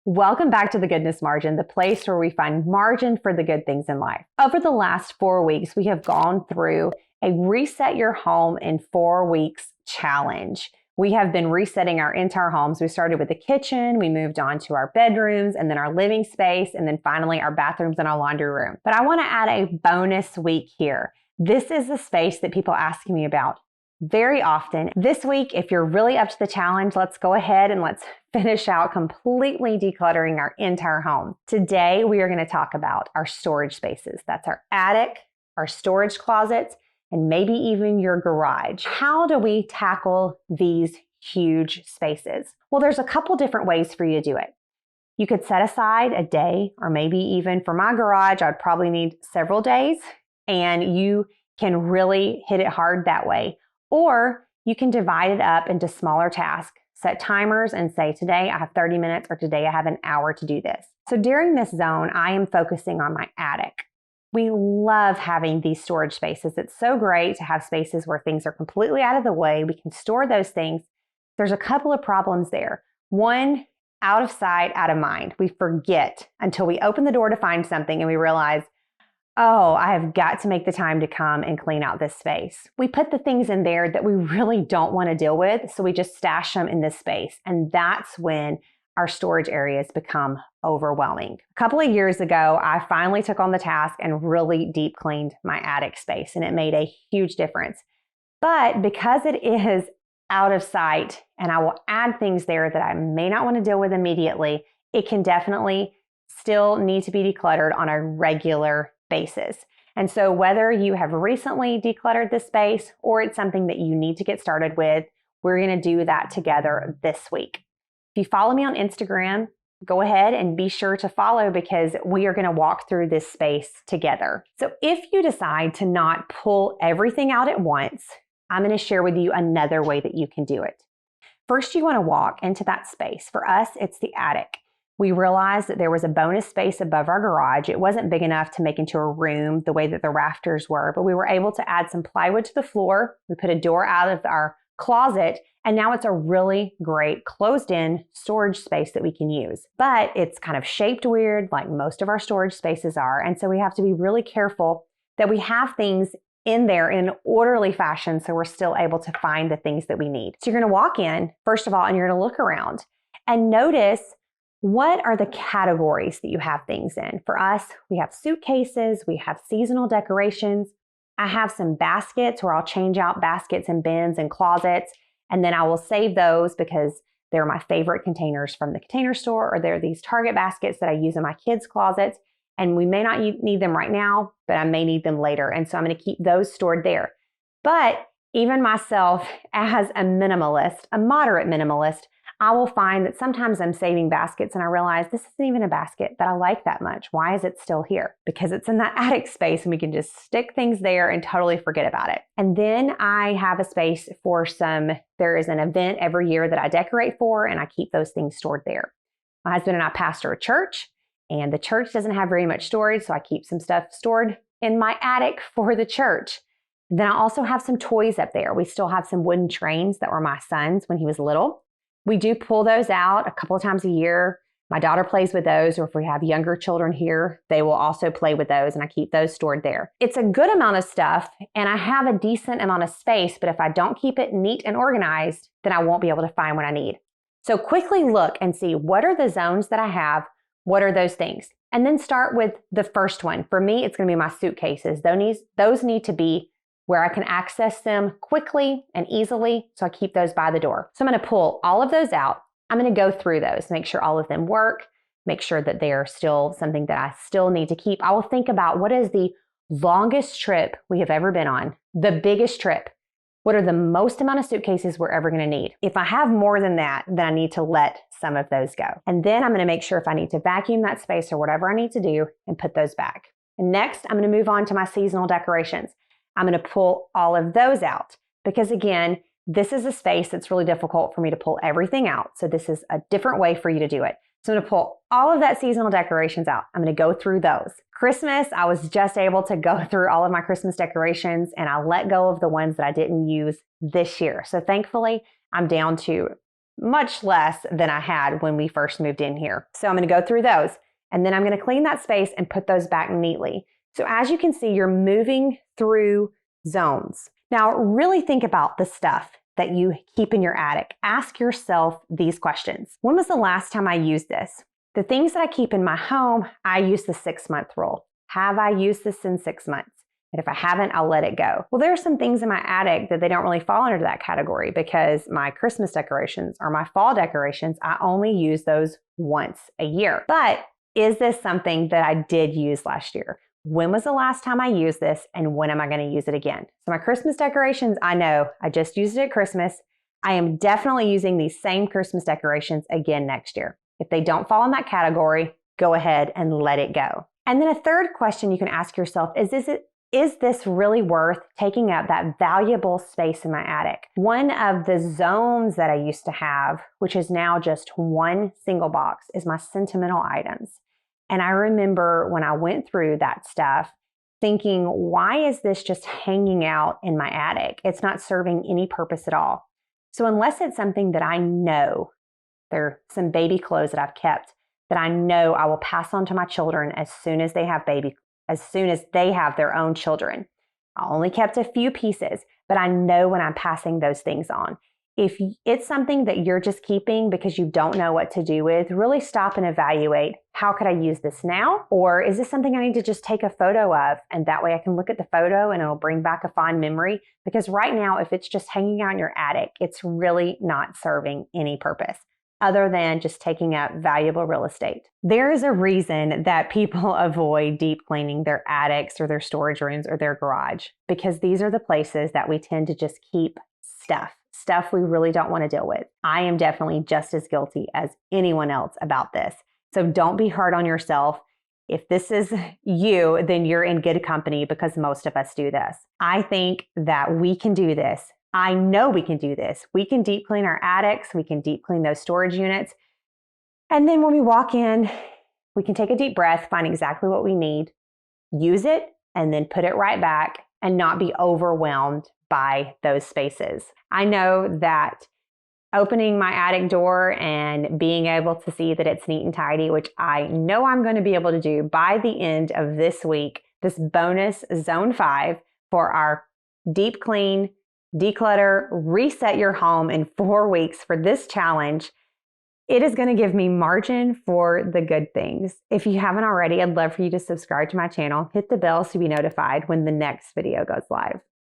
Welcome back to The Goodness Margin, the place where we find margin for the good things in life. Over the last 4 weeks, we have gone through a Reset Your Home in 4 Weeks challenge. We have been resetting our entire homes. We started with the kitchen, we moved on to our bedrooms, and then our living space, and then finally our bathrooms and our laundry room. But I want to add a bonus week here. This is the space that people ask me about very often. This week, if you're really up to the challenge, let's go ahead and let's finish out completely decluttering our entire home. Today, we are going to talk about our storage spaces. That's our attic, our storage closets, and maybe even your garage. How do we tackle these huge spaces? Well, there's a couple different ways for you to do it. You could set aside a day, or maybe even for my garage, I'd probably need several days, and you can really hit it hard that way. Or you can divide it up into smaller tasks, set timers and say, today I have 30 minutes or today I have an hour to do this. So during this zone, I am focusing on my attic. We love having these storage spaces. It's so great to have spaces where things are completely out of the way. We can store those things. There's a couple of problems there. One, out of sight, out of mind. We forget until we open the door to find something and we realize, oh, I have got to make the time to come and clean out this space. We put the things in there that we really don't want to deal with, so we just stash them in this space. And that's when our storage areas become overwhelming. A couple of years ago, I finally took on the task and really deep cleaned my attic space, and it made a huge difference. But because it is out of sight and I will add things there that I may not want to deal with immediately, it can definitely still need to be decluttered on a regular basis. And so whether you have recently decluttered this space or it's something that you need to get started with, we're going to do that together this week. If you follow me on Instagram, go ahead and be sure to follow because we are going to walk through this space together. So if you decide to not pull everything out at once, I'm going to share with you another way that you can do it. First, you want to walk into that space. For us, it's the attic. We realized that there was a bonus space above our garage. It wasn't big enough to make into a room the way that the rafters were, but we were able to add some plywood to the floor. We put a door out of our closet, and now it's a really great closed-in storage space that we can use. But it's kind of shaped weird, like most of our storage spaces are, and so we have to be really careful that we have things in there in an orderly fashion so we're still able to find the things that we need. So you're going to walk in, first of all, and you're going to look around and notice what are the categories that you have things in. For us, we have suitcases, we have seasonal decorations. I have some baskets where I'll change out baskets and bins and closets, and then I will save those because they're my favorite containers from the Container Store, or they're these Target baskets that I use in my kids' closets, and we may not need them right now, but I may need them later, and so I'm going to keep those stored there. But even myself, as a minimalist, a moderate minimalist, I will find that sometimes I'm saving baskets and I realize this isn't even a basket that I like that much. Why is it still here? Because it's in that attic space and we can just stick things there and totally forget about it. And then I have a space for there is an event every year that I decorate for, and I keep those things stored there. My husband and I pastor a church, and the church doesn't have very much storage, so I keep some stuff stored in my attic for the church. Then I also have some toys up there. We still have some wooden trains that were my son's when he was little. We do pull those out a couple of times a year. My daughter plays with those, or if we have younger children here, they will also play with those, and I keep those stored there. It's a good amount of stuff, and I have a decent amount of space, but if I don't keep it neat and organized, then I won't be able to find what I need. So quickly look and see what are the zones that I have, what are those things? And then start with the first one. For me, it's going to be my suitcases. Those need to be where I can access them quickly and easily, so I keep those by the door. So I'm going to pull all of those out. I'm going to go through those, make sure all of them work, make sure that they are still something that I still need to keep. I will think about what is the longest trip we have ever been on, the biggest trip. What are the most amount of suitcases we're ever going to need? If I have more than that, then I need to let some of those go. And then I'm going to make sure if I need to vacuum that space or whatever I need to do and put those back. And next, I'm going to move on to my seasonal decorations. I'm going to pull all of those out because, again, this is a space that's really difficult for me to pull everything out. So this is a different way for you to do it. So I'm going to pull all of that seasonal decorations out. I'm going to go through those. Christmas, I was just able to go through all of my Christmas decorations, and I let go of the ones that I didn't use this year. So thankfully, I'm down to much less than I had when we first moved in here. So I'm going to go through those, and then I'm going to clean that space and put those back neatly. So as you can see, you're moving through zones. Now, really think about the stuff that you keep in your attic. Ask yourself these questions. When was the last time I used this? The things that I keep in my home, I use the 6-month rule. Have I used this in 6 months? And if I haven't, I'll let it go. Well, there are some things in my attic that they don't really fall under that category because my Christmas decorations or my fall decorations, I only use those once a year. But is this something that I did use last year? When was the last time I used this, and when am I going to use it again? So my Christmas decorations, I know I just used it at Christmas. I am definitely using these same Christmas decorations again next year. If they don't fall in that category, go ahead and let it go. And then a third question you can ask yourself is this really worth taking up that valuable space in my attic? One of the zones that I used to have, which is now just one single box, is my sentimental items. And I remember when I went through that stuff thinking, why is this just hanging out in my attic? It's not serving any purpose at all. So unless it's something that I know, there are some baby clothes that I've kept that I know I will pass on to my children as soon as they have their own children. I only kept a few pieces, but I know when I'm passing those things on. If it's something that you're just keeping because you don't know what to do with, really stop and evaluate, how could I use this now? Or is this something I need to just take a photo of? And that way I can look at the photo and it'll bring back a fond memory. Because right now, if it's just hanging out in your attic, it's really not serving any purpose other than just taking up valuable real estate. There is a reason that people avoid deep cleaning their attics or their storage rooms or their garage, because these are the places that we tend to just keep stuff we really don't want to deal with. I am definitely just as guilty as anyone else about this. So don't be hard on yourself. If this is you, then you're in good company because most of us do this. I think that we can do this. I know we can do this. We can deep clean our attics. We can deep clean those storage units. And then when we walk in, we can take a deep breath, find exactly what we need, use it, and then put it right back and not be overwhelmed by those spaces. I know that opening my attic door and being able to see that it's neat and tidy, which I know I'm going to be able to do by the end of this week, this bonus Zone 5 for our deep clean, declutter, reset your home in 4 weeks for this challenge, it is going to give me margin for the good things. If you haven't already, I'd love for you to subscribe to my channel, hit the bell so you'll be notified when the next video goes live.